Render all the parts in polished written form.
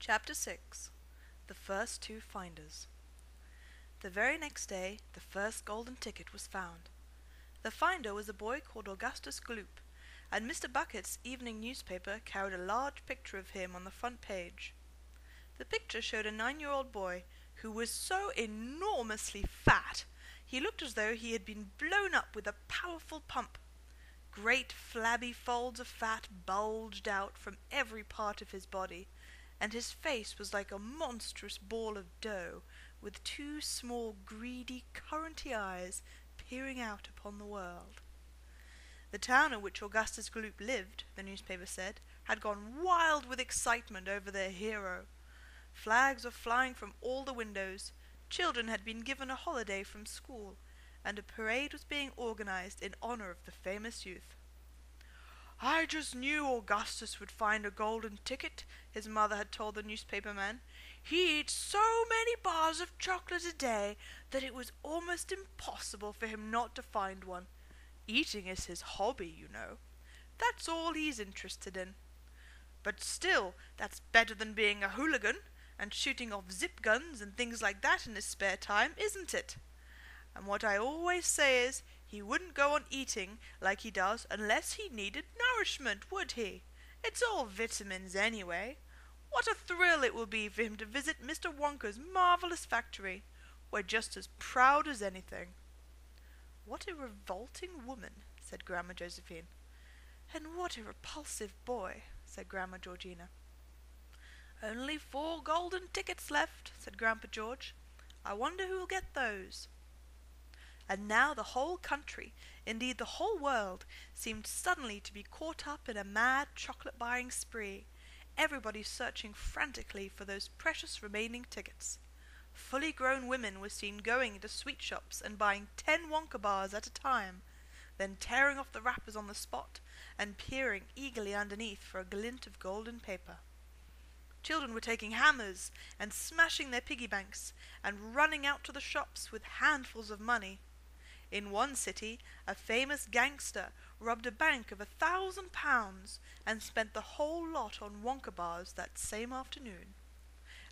Chapter 6. The First Two Finders. The very next day the first golden ticket was found. The finder was a boy called Augustus Gloop, and Mr. Bucket's evening newspaper carried a large picture of him on the front page. The picture showed a 9-year-old boy who was so enormously fat he looked as though he had been blown up with a powerful pump. Great flabby folds of fat bulged out from every part of his body, and his face was like a monstrous ball of dough, with two small, greedy, curranty eyes peering out upon the world. The town in which Augustus Gloop lived, the newspaper said, had gone wild with excitement over their hero. Flags were flying from all the windows, children had been given a holiday from school, and a parade was being organized in honor of the famous youth. "I just knew Augustus would find a golden ticket," his mother had told the newspaperman. "He eats so many bars of chocolate a day that it was almost impossible for him not to find one. Eating is his hobby, you know. That's all he's interested in. But still, that's better than being a hooligan and shooting off zip guns and things like that in his spare time, isn't it? And what I always say is, he wouldn't go on eating like he does unless he needed nourishment, would he? It's all vitamins anyway. What a thrill it will be for him to visit Mr. Wonka's marvelous factory. We're just as proud as anything." "What a revolting woman," said Grandma Josephine. "And what a repulsive boy," said Grandma Georgina. "Only 4 golden tickets left," said Grandpa George. "I wonder who'll get those." And now the whole country, indeed the whole world, seemed suddenly to be caught up in a mad chocolate-buying spree, everybody searching frantically for those precious remaining tickets. Fully grown women were seen going into sweet shops and buying 10 Wonka bars at a time, then tearing off the wrappers on the spot and peering eagerly underneath for a glint of golden paper. Children were taking hammers and smashing their piggy banks and running out to the shops with handfuls of money. In one city, a famous gangster robbed a bank of £1,000 and spent the whole lot on Wonka bars that same afternoon.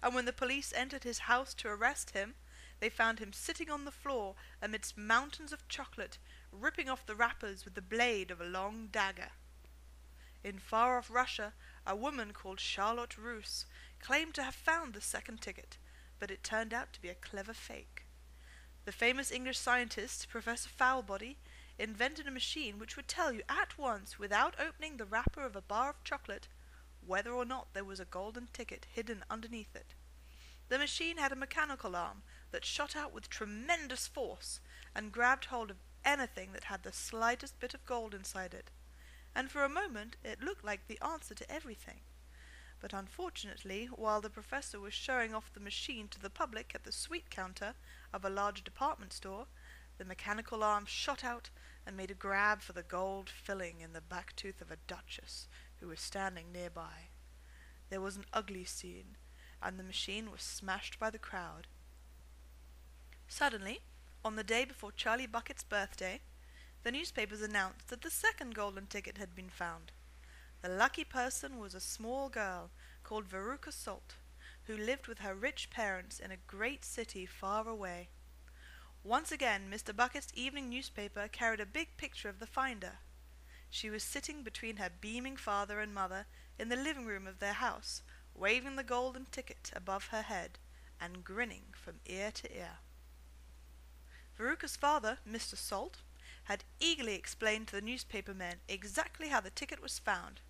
And when the police entered his house to arrest him, they found him sitting on the floor amidst mountains of chocolate, ripping off the wrappers with the blade of a long dagger. In far-off Russia, a woman called Charlotte Russe claimed to have found the second ticket, but it turned out to be a clever fake. The famous English scientist, Professor Foulbody, invented a machine which would tell you at once, without opening the wrapper of a bar of chocolate, whether or not there was a golden ticket hidden underneath it. The machine had a mechanical arm that shot out with tremendous force and grabbed hold of anything that had the slightest bit of gold inside it, and for a moment it looked like the answer to everything. But unfortunately, while the professor was showing off the machine to the public at the sweet counter of a large department store, the mechanical arm shot out and made a grab for the gold filling in the back tooth of a duchess who was standing nearby. There was an ugly scene, and the machine was smashed by the crowd. Suddenly, on the day before Charlie Bucket's birthday, the newspapers announced that the second golden ticket had been found. The lucky person was a small girl called Veruca Salt, who lived with her rich parents in a great city far away. Once again Mr. Bucket's evening newspaper carried a big picture of the finder. She was sitting between her beaming father and mother in the living room of their house, waving the golden ticket above her head and grinning from ear to ear. Veruca's father, Mr. Salt, had eagerly explained to the newspaper men exactly how the ticket was found.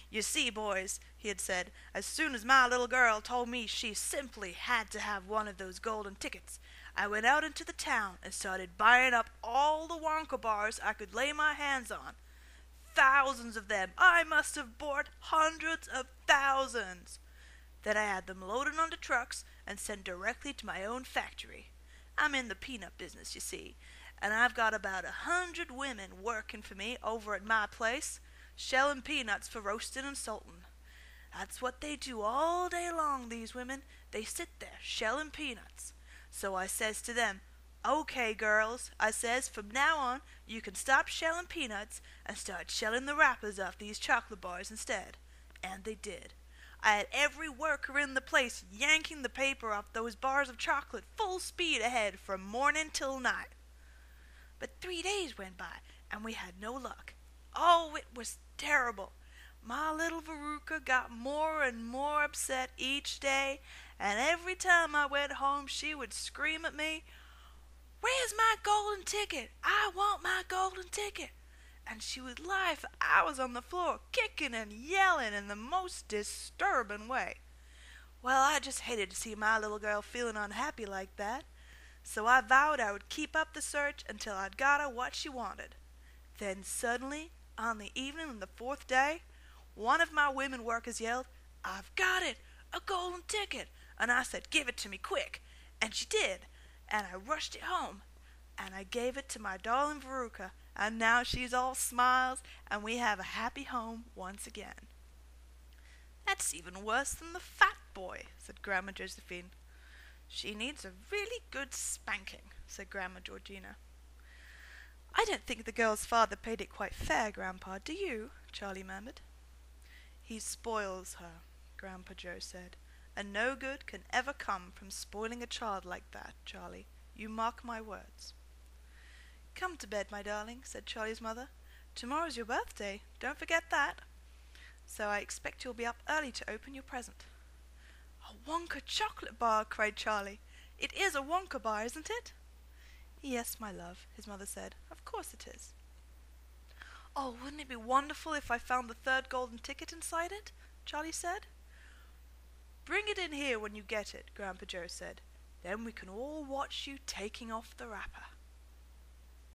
"You see, boys," he had said, "as soon as my little girl told me she simply had to have one of those golden tickets, I went out into the town and started buying up all the Wonka bars I could lay my hands on. Thousands of them. I must have bought hundreds of thousands. Then I had them loaded onto trucks and sent directly to my own factory. I'm in the peanut business, you see, and I've got about 100 women working for me over at my place, shelling peanuts for roasting and salting. That's what they do all day long, these women. They sit there shelling peanuts. So I says to them, 'Okay, girls,' I says, 'from now on you can stop shelling peanuts and start shelling the wrappers off these chocolate bars instead.' And they did. I had every worker in the place yanking the paper off those bars of chocolate full speed ahead from morning till night. But 3 days went by, and we had no luck. Oh, it was terrible. My little Veruca got more and more upset each day, and every time I went home she would scream at me, "Where's my golden ticket? I want my golden ticket!" And she would lie for hours on the floor, kicking and yelling in the most disturbing way. Well, I just hated to see my little girl feeling unhappy like that, so I vowed I would keep up the search until I'd got her what she wanted. Then suddenly, on the evening of the 4th day, one of my women workers yelled, "I've got it! A golden ticket!" And I said, "Give it to me, quick!" And she did, and I rushed it home, and I gave it to my darling Veruca, and now she's all smiles, and we have a happy home once again. "That's even worse than the fat boy," said Grandma Josephine. "She needs a really good spanking," said Grandma Georgina. "I don't think the girl's father paid it quite fair, Grandpa, do you?" Charlie murmured. "He spoils her," Grandpa Joe said, "and no good can ever come from spoiling a child like that, Charlie. You mark my words." "Come to bed, my darling," said Charlie's mother. "Tomorrow's your birthday. Don't forget that. So I expect you'll be up early to open your present." "A Wonka chocolate bar!" cried Charlie. "It is a Wonka bar, isn't it?" "Yes, my love," his mother said. "Of course it is." "Oh, wouldn't it be wonderful if I found the 3rd golden ticket inside it?" Charlie said. "Bring it in here when you get it," Grandpa Joe said. "Then we can all watch you taking off the wrapper."